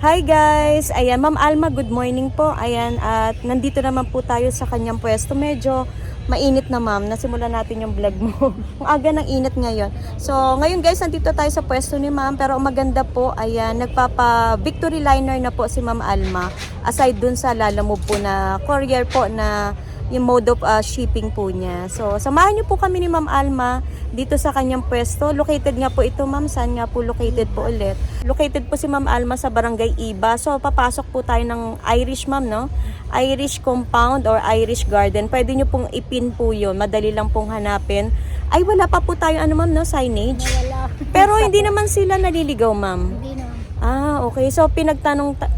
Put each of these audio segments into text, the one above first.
Hi guys! Ayan, Ma'am Alma, good morning po. Ayan, at nandito naman po tayo sa kanyang pwesto. Medyo mainit na ma'am. Nasimulan natin yung vlog mo. Ang aga ng init ngayon. So, ngayon guys, nandito tayo sa pwesto ni ma'am. Pero ang maganda po, ayan, nagpapa-victory liner na po si Ma'am Alma. Aside dun sa lalamove po na courier po na yung mode of shipping po niya. So, samahan niyo po kami ni Ma'am Alma dito sa kanyang pwesto. Located nga po ito, ma'am. Saan nga po located po ulit? Located po si Ma'am Alma sa Barangay Iba. So, papasok po tayo ng Irish, ma'am, no? Irish compound or Irish garden. Pwede nyo pong ipin po yun. Madali lang pong hanapin. Ay, wala pa po tayo, ano ma'am, no? Signage. Wala. Pero hindi naman sila naliligaw, ma'am. Hindi na. Ah, okay. So,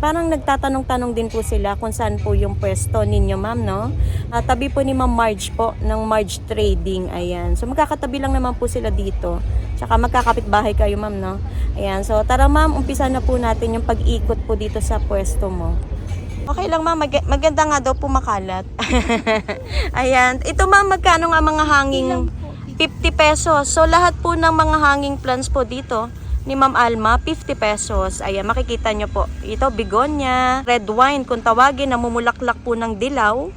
parang nagtatanong-tanong din po sila kung saan po yung pwesto ninyo, ma'am, no? Tabi po ni Ma'am Marge po, ng Marge Trading. Ayan. So, magkakatabi lang naman po sila dito. Tsaka magkakapit-bahay kayo, ma'am, no? Ayan. So, tara, ma'am, umpisa na po natin yung pag-ikot po dito sa pwesto mo. Okay lang, ma'am. Maganda nga daw po makalat. Ayan. Ito, ma'am, magkano nga mga hanging 50 pesos. So, lahat po ng mga hanging plants po dito ni Ma'am Alma, 50 pesos. Ayan, makikita nyo po. Ito, begonia, red wine, kung tawagin, namumulaklak po ng dilaw.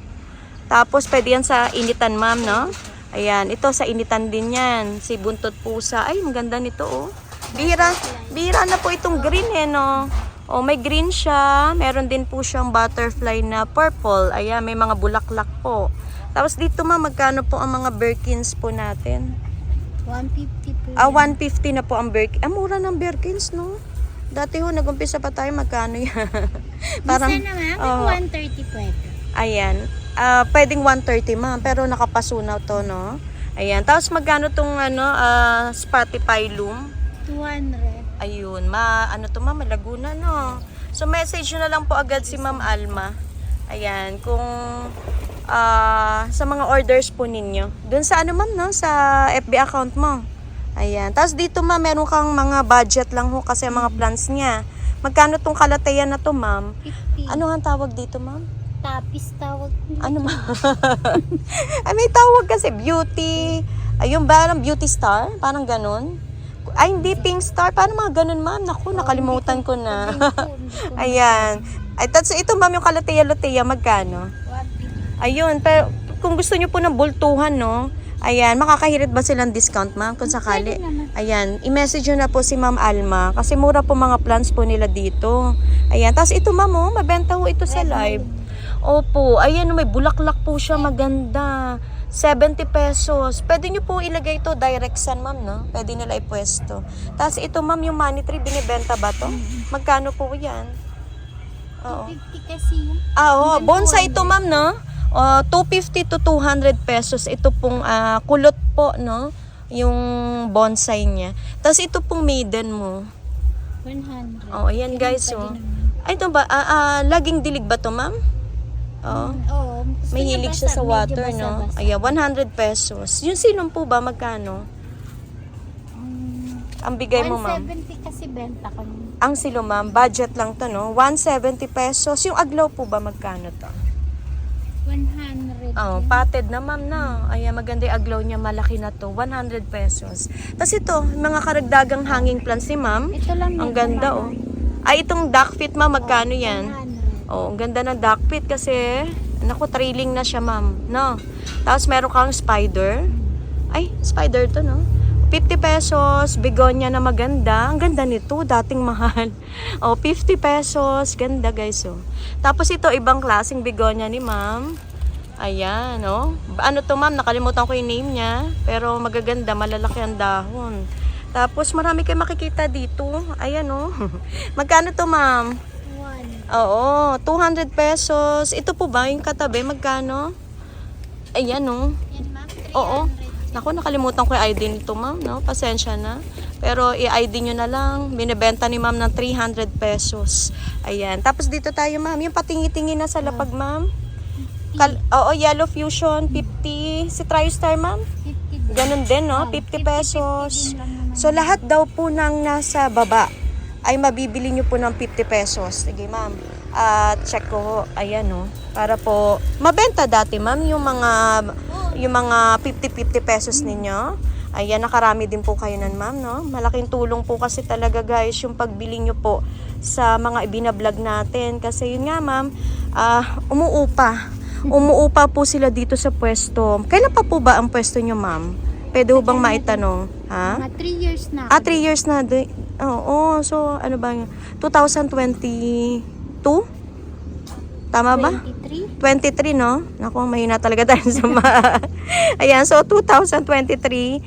Tapos, pwede yan sa initan, ma'am, no? Ayan, ito sa initan din yan. Si buntot pusa. Ay, maganda nito, oh. Bihira na po itong green, eh, no? Oh, may green siya. Meron din po siyang butterfly na purple. Ayan, may mga bulaklak po. Tapos, dito, ma'am, magkano po ang mga Birkins po natin? 150 po. 150 na po ang Birkins. Mura ng Birkins, no? Dati ho, nag-umpisa pa tayo, magkano yan? Parang, naman, oh, 130 pwede. ayan. Pwedeng 130, ma'am. Pero nakapasunaw to, no? Ayan. Tapos magkano tong Spotify Loom? 200. Ayun. Ano to, ma'am? Laguna, no? So, message nyo na lang po agad si Ma'am Alma. Ayan. Kung sa mga orders po ninyo. Doon sa ano, ma'am, no? Sa FB account mo. Ayan. Tapos dito, ma'am, meron kang mga budget lang ho kasi mga plans niya. Magkano tong kalatayan na to, ma'am? 50. Ano ang tawag dito, ma'am? Tapis tawag. Ano, ma'am? Ay, may tawag kasi beauty. Ayun ba? Beauty star? Parang ganun. Ay, hindi pink star. Parang mga ganun, ma'am. Naku, nakalimutan ko na. Ayan. Ay, tapos ito, ma'am, yung kalateya-loteya, magkano? 150. Ayun, pero kung gusto nyo po ng bultuhan, no? Ayan, makakahirit ba silang discount, ma'am? Kung sakali. Ayan, i-message nyo na po si Ma'am Alma. Kasi mura po mga plans po nila dito. Ayan, tapos ito, ma'am, oh, mabenta ho ito sa live. Opo, ayan, may bulaklak po siya, maganda. 70 pesos. Pwede nyo po ilagay ito direct sun, ma'am, no? Pwede nila ipwesto. Tapos ito, ma'am, yung money tree, binibenta ba to? Magkano po yan? Oo. 250 kasi yun. Oo, bonsai ito, ma'am, no? 250 to 200 pesos. Ito pong kulot po, no? Yung bonsai niya. Tapos ito pong maiden mo. 100. Oh, ayan guys, oh. Ay, ito ba? Laging dilig ba to, ma'am? Oh. Oo. May hilig siya sa water, no? Ayan, 100 pesos. Yung silong po ba, magkano? Ang bigay mo, ma'am? 170 kasi benta ko. Ang silo, ma'am, budget lang to, no? 170 pesos. Yung aglaw po ba, magkano to? 100. Oh, patted na, ma'am, na. Ayan, maganda yung aglaw niya, malaki na to. 100 pesos. Tapos ito, mga karagdagang hanging plants ni ma'am. Ito lang. Ang ganda, oh. Ay, itong duck fit, ma'am, magkano yan? 100. Oh, ang ganda ng duck fit kasi, naku, trailing na siya, ma'am. No? Tapos meron kang spider. Ay, spider to, no? 50 pesos, begonia na maganda. Ang ganda nito, dating mahal. Oh, 50 pesos. Ganda, guys, oh. Tapos ito, ibang klaseng begonia ni ma'am. Ayan, oh. Ano to, ma'am? Nakalimutan ko yung name niya. Pero magaganda, malalaki ang dahon. Tapos marami kayo makikita dito. Ayan, oh. Magkano to, ma'am? 1. Oo, 200 pesos. Ito po ba yung katabi? Magkano? Ayan, oh. Yan, ma'am. 300. Oo. Naku, nakalimutan ko yung ID nito, ma'am, no? Pasensya na. Pero i-ID nyo na lang. Binibenta ni ma'am ng 300 pesos. Ayan. Tapos dito tayo, ma'am. Yung patingi-tingi na sa lapag, ma'am. Oo, Yellow Fusion, 50. Si TriStar, ma'am? 50. Ganun din, no? 50 pesos. So, lahat daw po ng nasa baba ay mabibili nyo po ng 50 pesos. Sige, ma'am. Check ko. Ayan, no? Para po, mabenta dati, ma'am, yung mga 50-50 pesos ninyo. Ayan, nakarami din po kayo nan, ma'am, no? Malaking tulong po kasi talaga, guys, yung pagbili nyo po sa mga ibinablog natin. Kasi yun nga, ma'am, umuupa. Umuupa po sila dito sa pwesto. Kailan pa po ba ang pwesto nyo, ma'am? Pwede ho bang maitanong? Ha? Mga 3 years na. 3 years na. Oo, so ano ba yun? 2022? Tama ba? 23. 23, no? Naku, mahina talaga tayo sa Ayan, so 2023,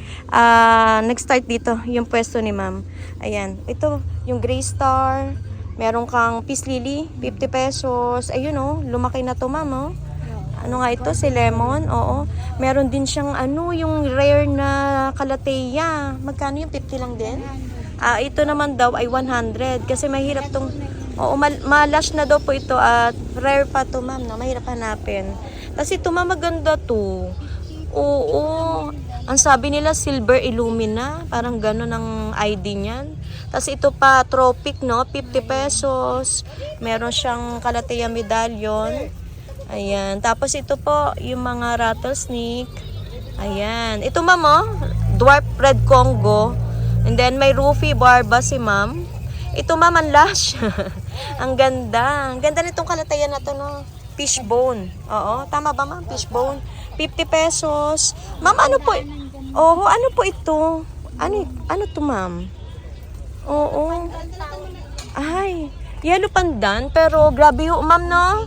nag-start dito yung pwesto ni ma'am. Ayan, ito, yung Gray Star. Meron kang Peace Lily, 50 pesos. Ayun, oh, lumaki na to, ma'am, oh. Ano nga ito? Si Lemon, oo. Meron din siyang, yung rare na Calathea. Magkano yung 50 lang din? Ito naman daw ay 100. Kasi mahirap tong... Oo, malash na daw po ito at rare pa to, ma'am, no? Mahirap hanapin. Kasi ito, ma'am, maganda to. Oo. Ang sabi nila, Silver Illumina. Parang gano'n ang ID niyan. Tapos ito pa, Tropic, no? 50 pesos. Meron siyang Calathea medallion. Ayan. Tapos ito po, yung mga rattlesnake. Ayan. Ito, ma'am, oh. Dwarf Red Congo. And then, may Rufy Barba si ma'am. Ito, ma'am, ang lash. Ang ganda. Ang ganda nitong Calathea na to, no? Fishbone. Oo. Tama ba, ma'am? Fishbone. 50 pesos. Ma'am, ano po? Oo, ano po ito? Ano to, ma'am? Oo. Ay, yellow pandan. Pero, grabe ho, ma'am, no?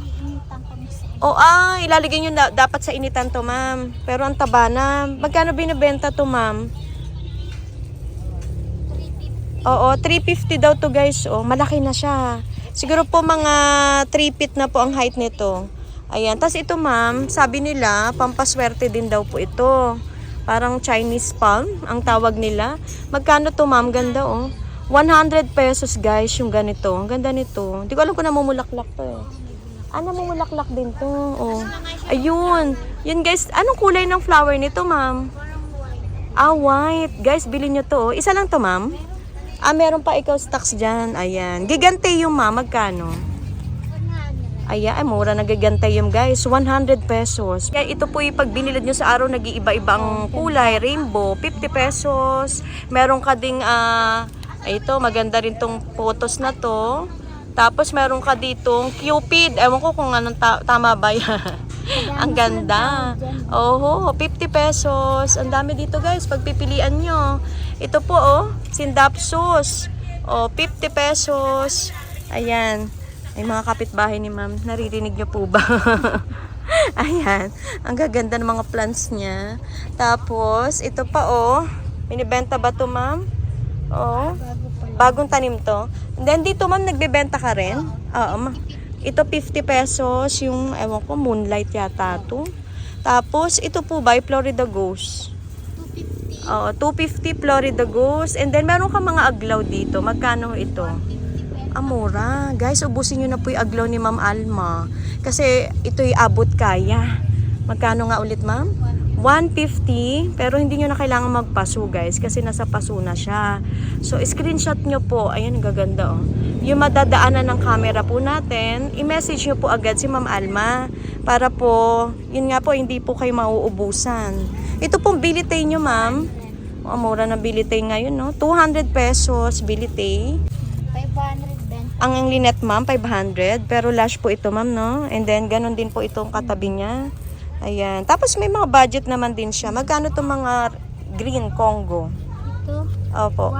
Ilalagay nyo dapat sa initan to, ma'am. Pero ang taba na. Magkano binibenta to, ma'am? Oo, 350 daw to, guys. Oh, malaki na siya. Siguro po mga 3 feet na po ang height nito. Ayan. Tapos ito, ma'am, sabi nila, pampaswerte din daw po ito. Parang Chinese palm, ang tawag nila. Magkano to, ma'am? Ganda, oh. 100 pesos, guys, yung ganito. Ang ganda nito. Hindi ko alam kung namumulaklak to, eh. Namumulaklak din to. Oh. Ayun. Yun, guys. Anong kulay ng flower nito, ma'am? White. Guys, bilhin nyo to. Isa lang to, ma'am? Meron pa ikaw stocks dyan. Ayan. Gigantayum, ma'am. Magkano? Ayan, mura na gigantayum, guys. 100 pesos. Kaya ito po yung pag binilad nyo sa araw, nag-iiba-iba ang kulay. Rainbow, 50 pesos. Meron ka ding, ito, maganda rin tong photos na to. Tapos meron ka ditong Cupid. Ewan ko kung anong tama ba yan. Ang ganda. Oho, 50 pesos. Ang dami dito, guys. Pagpipilian nyo. Ito po, oh. Sindapsus. 50 pesos. Ayan. Ay, mga kapitbahay ni ma'am. Naririnig nyo po ba? Ayan. Ang gaganda ng mga plants niya. Tapos, ito pa, oh. Binibenta ba to, ma'am? Oh. Bagong tanim to. And then dito, ma'am, nagbebenta ka rin? Oo, ma'am. Ito 50 pesos, yung, ewan ko, moonlight yata to. Tapos, ito po ba, Florida Ghost? 250. Oo, 250 Florida Ghost. And then, meron ka mga aglaw dito. Magkano ito? Mura. Guys, ubusin nyo na po yung aglaw ni Ma'am Alma. Kasi, ito'y abot kaya. Magkano nga ulit, ma'am? 150, pero hindi nyo na kailangan magpaso, guys, kasi nasa paso na siya. So, screenshot nyo po. Ayan, ang gaganda, oh. Yung madadaanan ng camera po natin, i-message nyo po agad si Ma'am Alma para po, yun nga po, hindi po kayo mauubusan. Ito pong bilitay nyo, ma'am. Mura na bilitay ngayon, no? 200 pesos bilitay. 500 ben. Ang linet, ma'am, 500. Pero lash po ito, ma'am, no? And then, ganun din po itong katabi niya. Ayan. Tapos may mga budget naman din siya. Magkano itong mga green Congo? Ito, Opo.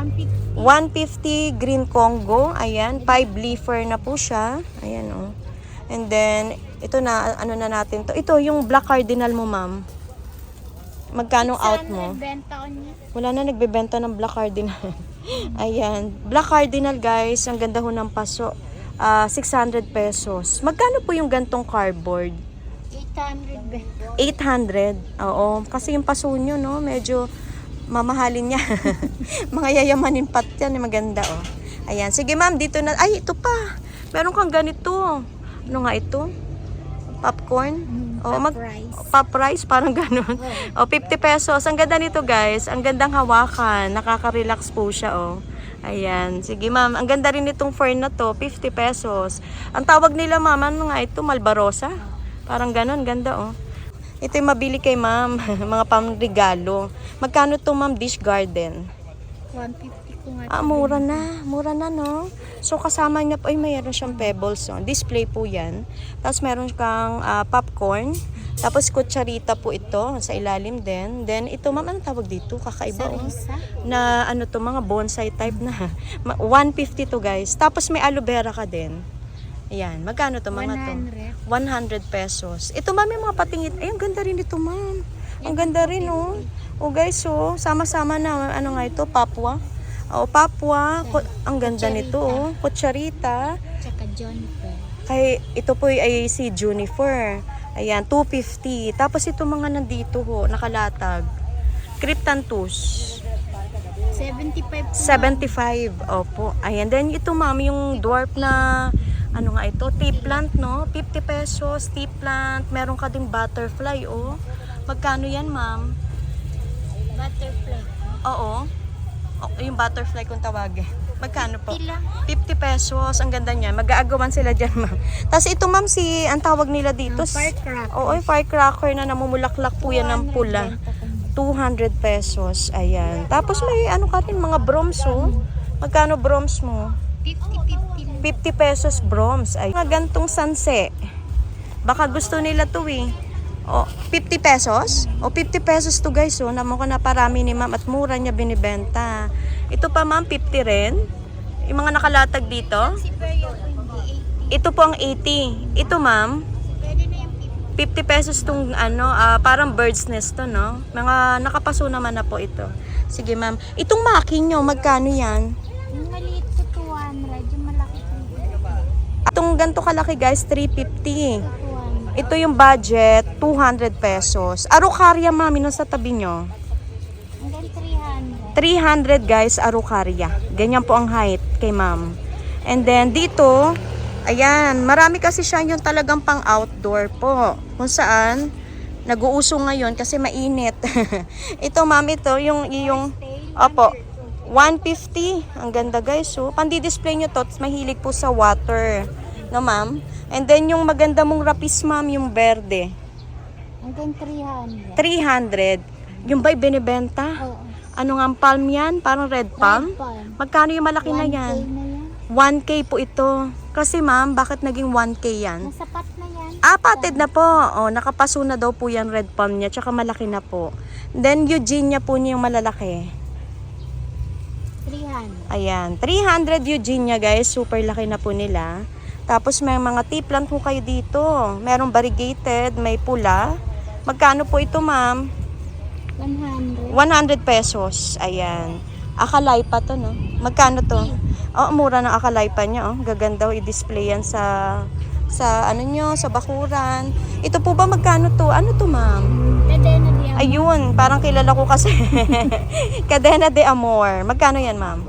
150. 150 green Congo. Ayan. 5 leafer na po siya. Ayan, oh. And then, ito na, ano na natin to. Ito, yung black cardinal mo, ma'am. Magkano out mo? Benta ko niya. Wala na nagbebenta ng black cardinal. Ayan. Black cardinal, guys. Ang ganda ho ng paso. 600 pesos. Magkano po yung gantong cardboard? 800 ben. 800. Oo. Kasi yung paso nyo, no? Medyo mamahalin niya. Mga yayamanin pat yan. Maganda, oh. Ayan. Sige, ma'am. Dito na. Ay, ito pa. Meron kang ganito. Ano nga ito? Popcorn? Price. Pop rice, parang ganun. 50 pesos. Ang ganda nito, guys. Ang gandang hawakan. Nakaka-relax po siya, oh. Ayan. Sige, ma'am. Ang ganda rin itong fern na to. 50 pesos. Ang tawag nila, ma'am, ano nga ito? Malbarosa? Parang ganun. Ganda, oh. Ito yung mabili kay ma'am. Mga pang-regalo. Magkano to ma'am, dish garden? 150 ko nga. Ah, mura na. Mura na, no? So, kasama niya po, ay, mayroon siyang pebbles. No? Display po yan. Tapos, meron kang popcorn. Tapos, kutsarita po ito sa ilalim din. Then, ito, ma'am, anong tawag dito? Kakaiba, oh. Sarisa. Na, ano to, mga bonsai type na. 150 to, guys. Tapos, may aloe vera ka din. Ayan. Magkano to, mga to? 100 pesos. Ito, ma'am, yung mga patingit. Ay, ang ganda rin ito, ma'am. Ang ganda rin, oh. Oh, guys, so, sama-sama na. Ano nga ito? Papua. Oh, Papua. Ang ganda nito, oh. Kutsarita. Tsaka Juniper. Kay, ito po ay si Junifer. Ayan, 250. Tapos ito mga nandito, ho, nakalatag. Cryptanthus. 75 po. 75. Opo. Ayan. Then, ito, ma'am, yung dwarf na, ano nga ito? Tea plant, no? 50 pesos. Tea plant. Meron ka ding butterfly, oh. Magkano yan, ma'am? Butterfly. Oo. Oh, yung butterfly kung tawagin. Magkano po? 50 lang. 50 pesos. Ang ganda niyan. Mag-aagawan sila dyan, ma'am. Tapos ito, ma'am, ang tawag nila dito. Firecracker. Oo, yung firecracker na namumulaklak po yan ng pula. 200 pesos. Ayan. Tapos may ano ka rin, mga broms, oh. Magkano broms mo? 50 lang. 50 pesos broms. Ay, mga gantong sanse. Baka gusto nila to, eh. O, 50 pesos? O, 50 pesos to, guys, oh. Namo ko na parami ni ma'am at mura niya binibenta. Ito pa, ma'am, 50 rin. Yung mga nakalatag dito. Si Perio po hindi 80. Ito po ang 80. Ito, ma'am, Pwede na yung 50 pesos tong ano, parang bird's nest to, no? Mga nakapaso naman na po ito. Sige, ma'am. Itong maki nyo, magkano yan? 50. Yung maliit ko 200. Yung malaki 350. Itong ganito kalaki, guys, 350. 200. Ito yung budget, 200 pesos. Arukarya, ma'am, yun sa tabi nyo. Hanggang 300. 300, guys, arukarya. Ganyan po ang height kay ma'am. And then, dito, ayan, marami kasi siya yung talagang pang outdoor po. Kung saan, nag-uuso ngayon kasi mainit. Ito, ma'am, ito, yung opo, 150. Ang ganda, guys. So, pandi-display nyo to. Mahilig po sa water. No, ma'am? And then, yung maganda mong rapis, ma'am, yung verde. Hanggang 300. 300. Yung ba'y binibenta? Oo. Ano nga ang palm yan? Parang red palm? Red palm. Magkano yung malaki na 1K yan? na yan. 1K po ito. Kasi ma'am, bakit naging 1K yan? Nasapat na yan. Patid na po. O, nakapaso na daw po yan red palm niya. Tsaka malaki na po. Then, Eugenia po niya yung malalaki. 300. Ayan. 300 Eugenia, guys. Super laki na po nila. Tapos, may mga tea plant po kayo dito. Merong variegated, may pula. Magkano po ito, ma'am? 100. 100 pesos. Ayan. Akalaypa to, no? Magkano to? Oh, mura ng akalaypa niya, oh. Gaganda, i-display yan sa ano nyo, sa bakuran. Ito po ba magkano to? Ano to, ma'am? Cadena de Amor. Ayun, parang kilala ko kasi. Cadena de Amor. Magkano yan, ma'am?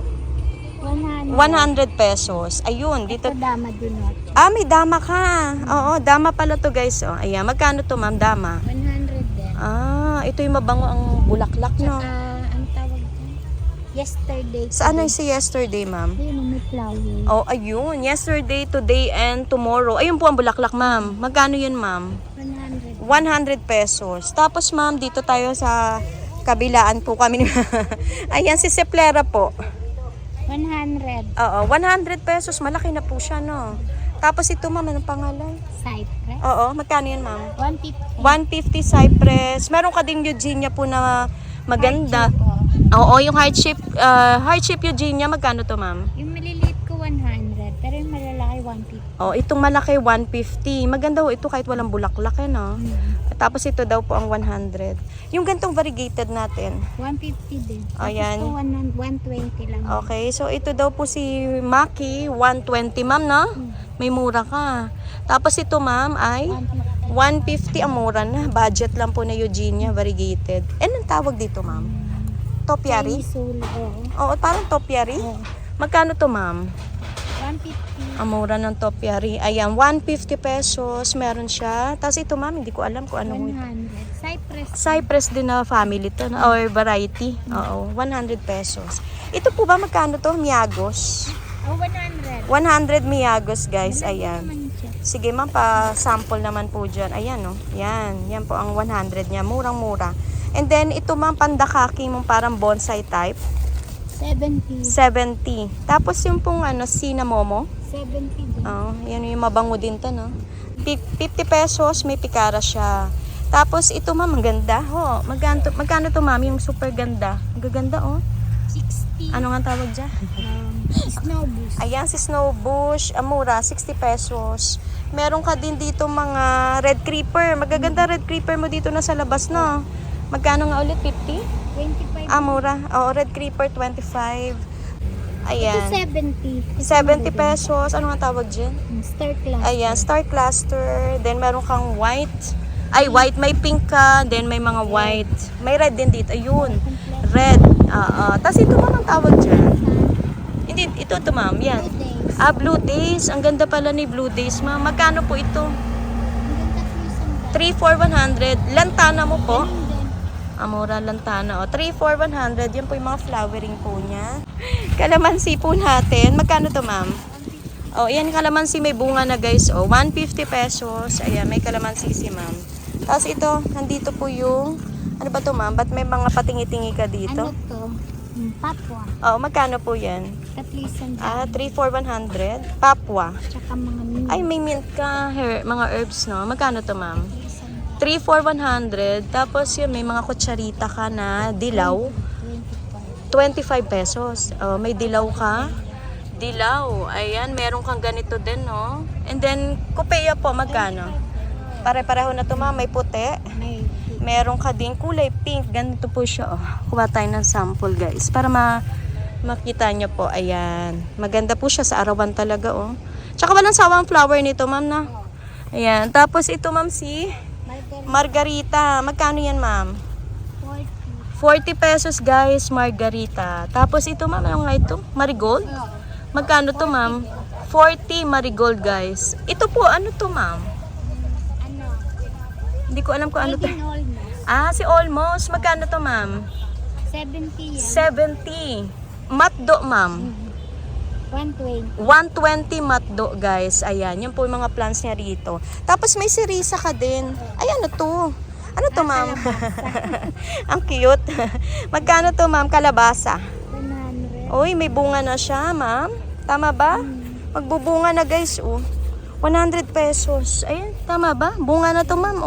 100. 100 pesos. Ayun, dito. Ito dama din natin. May dama ka. Oo, dama pala to, guys. Oh. Ayan, magkano to, ma'am? Dama. 100 din. Ito yung mabango ang bulaklak, no? Ang tawag dyan? Yesterday. Saan ay si yesterday, ma'am? Ayun, may flower. Oh, ayun. Yesterday, today, and tomorrow. Ayun po ang bulaklak, ma'am. Magkano yun, ma'am? 100. 100 pesos. Tapos, ma'am, dito tayo sa kabilaan po kami. Ayan, si Seplera po. 100. Oo, 100 pesos. Malaki na po siya, no? Tapos ito, ma'am, anong pangalan? Cypress. Oo, magkano yan, ma'am? 150. 150 Cypress. Meron ka din Eugenia po na maganda. Oo, yung heart shape Eugenia, magkano to, ma'am? Yung maliliit ko 100. Pero yung malalaki 150. Oh, itong malaki 150. Maganda ho ito kahit walang bulaklak, eh, no? Tapos ito daw po ang 100. Yung gantong variegated natin. 150 din. Ayan. Tapos ito 120 lang. Okay, so ito daw po si Maki, 120, ma'am, no? May mura ka. Tapos ito, ma'am, ay 150. Ang mura na. Budget lang po na Eugenia, variegated. Anong tawag dito, ma'am? Topiary? Soul, oo. Oo, parang topiary. Magkano to, ma'am? 150. Ang mura ng topiary. Ayan, 150 pesos. Meron siya. Tapos ito, ma'am, hindi ko alam kung ano. 100. Cypress. Cypress din na family to, or variety. Oo, 100 pesos. Ito po ba, magkano to? Miyagos. Oh, 100. 100 miyagos, guys. Ayan. Naman siya. Sige ma'am, pa-sample naman po dyan. Ayan oh. Yan po ang 100 niya. Murang-mura. And then, ito ma'am, pandakaki mong parang bonsai type. 70. 70. Tapos yung pong Sinamomo. 70 din. Oh, yan yung mabango din to, no? 50 pesos, may pikara siya. Tapos ito ma'am, ang ganda. Ho, magkano to ma'am? Yung super ganda. Ang gaganda oh. 60. Ano nga tawag dyan? Snow boost. Ayan, si Snow Bush. Mura, 60 pesos. Meron ka din dito mga red creeper. Magaganda red creeper mo dito na sa labas, no? Magkano nga ulit? 50? 25. Mura. Oo, red creeper, 25. Ito Ayan. 70. 70 pesos. Ano nga tawag dyan? Star class. Ayan, star cluster. Then, meron kang white. Ay, white. May pink ka. Then, may mga white. May red din dito. Ayun. Red. Tapos, ito ma'am ang tawag dyan. Hindi, ito ma'am. Yan. Blue Days. Ang ganda pala ni Blue Days, ma'am. Magkano po ito? 3 for 100. Lantana mo po. Amora lantana. 3 for 100. Yan po yung mga flowering po niya. Kalamansi po natin. Magkano to, ma'am? Yan kalamansi may bunga na, guys. 150 pesos. Ayan, may kalamansi si ma'am. Tapos ito, nandito po yung ano ba to, ma'am? Ba't may mga patingi-tingi ka dito? Ano to? Papwa. Magkano po yan? Katlisan. 3 for 100. Papwa. Tsaka mga mini. Ay, may mint ka. Mga herbs, no? Magkano to, ma'am? 3 for 100. Tapos yun, may mga kutsarita ka na dilaw. 25 pesos. May dilaw ka. Dilaw. Ayan, meron kang ganito din, no? And then, kupeya po, magkano? Pare-pareho na to, ma'am. May puti. Meron ka din kulay pink. Ganito po siya, Kuha tayo ng sample, guys. Para makita nyo po. Ayan. Maganda po siya sa arawan talaga, Tsaka walang sawang flower nito, ma'am, na. Ayan. Tapos ito, ma'am, si Margarita. Magkano yan, ma'am? 40 pesos, guys, Margarita. Tapos ito, ma'am, ano nga ito? Marigold? Magkano to, ma'am? 40 marigold, guys. Ito po, ano to, ma'am? Ano? Hindi ko alam kung ano to. Almost. Si Almost. Magkano to, ma'am? 70 yan. 70. Matdo, ma'am. 120. 120 matdo, guys. Ayan, yun po yung mga plants niya rito. Tapos may sirisa ka din. Ay, ano to? Ano to, ma'am? Ang cute. Magkano to, ma'am? Kalabasa. 100. Uy, may bunga na siya, ma'am. Tama ba? Magbubunga na, guys, 100 pesos. Ayan, tama ba? Bunga na to, ma'am,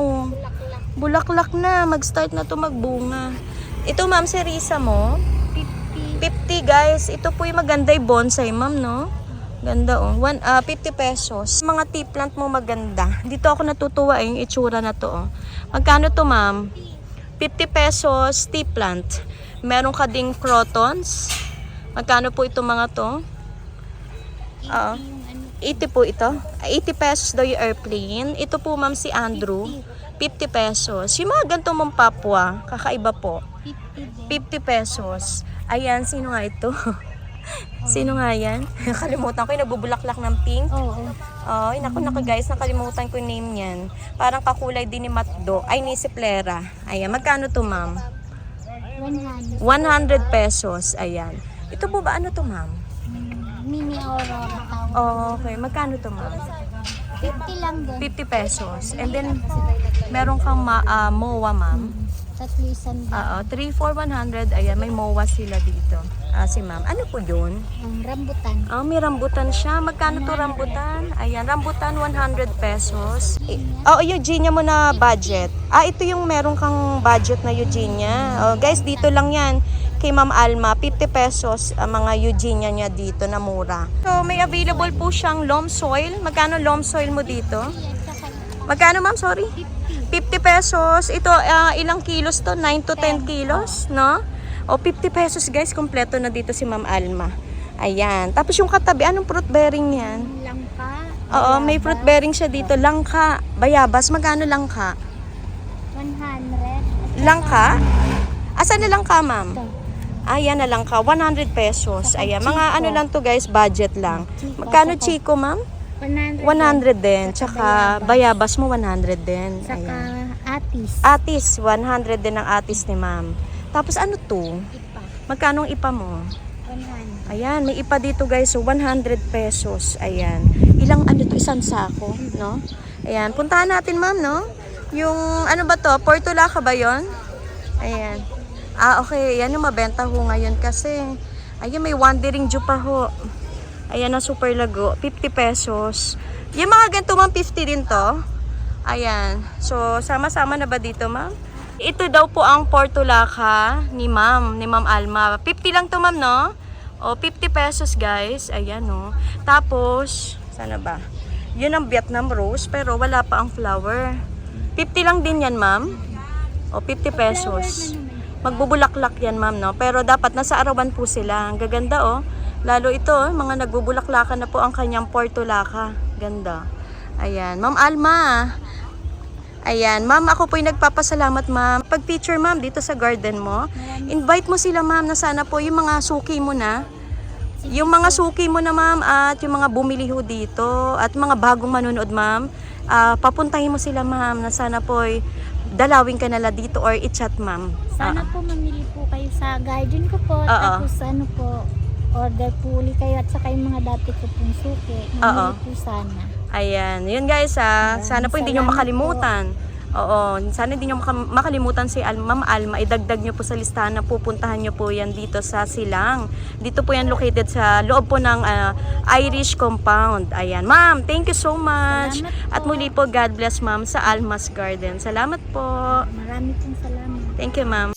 Bulaklak na. Mag-start na to magbunga. Ito, ma'am, sirisa mo. 50, guys. Ito po yung maganda yung bonsai, ma'am, no? Ganda, 50 pesos. Mga tea plant mo maganda. Dito ako natutuwa, yung itsura na to, Magkano to, ma'am? 50 pesos, tea plant. Meron ka ding crotons. Magkano po ito mga to? 80 po ito. 80 pesos daw yung airplane. Ito po, ma'am, si Andrew. 50 pesos. Yung mga ganito mong papwa, kakaiba po. 50 pesos. Ayan, sino nga ito? Sino nga yan? Nakalimutan ko yung nagbubulaklak ng pink. Naku guys, nakalimutan ko yung name niyan. Parang kakulay din ni Matdo. Ay, ni Siplera. Ayan, magkano to, ma'am? 100. 100 pesos. Ayan. Ito po ba, ano to, ma'am? Mini Aurora. Okay, magkano to, ma'am? 50 lang din. 50 pesos. And then, meron kang MOA, ma'am. Tatlisan ba? 3 for 100. Ayan, may MOA sila dito. Si ma'am. Ano po yun? Rambutan. May rambutan siya. Magkano to rambutan? Ayan, rambutan 100 pesos. Eugenia mo na budget. Ito yung meron kang budget na Eugenia. Guys, dito lang yan. Kay Ma'am Alma, 50 pesos ang mga Eugenia niya dito na mura. So, may available po siyang loam soil. Magkano loam soil mo dito? Magkano, ma'am? Sorry? 50 pesos. Ito, ilang kilos to? 9 to 10 kilos, no? 50 pesos, guys. Kompleto na dito si Ma'am Alma. Ayan. Tapos yung katabi, anong fruit bearing yan? Langka. May fruit bearing siya dito. Langka. Bayabas. Magkano langka? 100. Langka? Asan na langka, ma'am? Ito. Ayan na langka. 100 pesos. Ayan. Mga ano lang to, guys. Budget lang. Magkano chico, ma'am? 100. 100 din. Tsaka bayabas mo 100 din. Saka Ayan. atis. Atis, 100 din ang atis ni ma'am. Tapos ano to? Ipa. Magkano ang ipa mo? 100. Ayan, may ipa dito guys. So 100 pesos. Ayan. ilang ano to, isang sako, no? Ayan, puntahan natin ma'am, no? Yung ano ba to, Portulaca ba yon? Ayan. Okay, yan yung mabenta ho ngayon kasi. Ayan, may Wandering Jew pa ho. Ayan na super lago, 50 pesos. Yung mga ganito ma'am, 50 din to. Ayan. So, sama-sama na ba dito ma'am? Ito daw po ang Portulaca ni Ma'am Alma. 50 lang to ma'am, no? O, 50 pesos guys. Ayan, no? Tapos, sana ba? Yun ang Vietnam Rose, pero wala pa ang flower. 50 lang din yan ma'am. O, 50 pesos. Magbubulaklak yan ma'am, no? Pero dapat nasa arawan po sila. Ang gaganda, oh. Lalo ito, mga nagbubulaklakan na po ang kanyang Portulaca. Ganda. Ayan. Ma'am Alma. Ayan. Ma'am, ako po'y nagpapasalamat ma'am. Pag-picture ma'am dito sa garden mo, invite mo sila ma'am na sana po yung mga suki mo na. Yung mga suki mo na ma'am at yung mga bumili ho dito at mga bagong manonood ma'am, papuntahin mo sila ma'am na sana po'y dalawin ka nila dito or i-chat ma'am. Sana po mamili po kayo sa garden ko po. Tapos ano po, order po uli kayo at saka yung mga dati ko pong suki. Mamili po sana. Ayan. Yun guys sana po hindi nyo makalimutan. Oo. Sana hindi nyo makalimutan si Ma'am Alma. Idagdag nyo po sa listahan na pupuntahan nyo po yan dito sa Silang. Dito po yan located sa loob po ng Irish Compound. Ayan. Ma'am, thank you so much. At muli po, God bless ma'am sa Alma's Garden. Salamat po. Marami pong salamat. Thank you ma'am.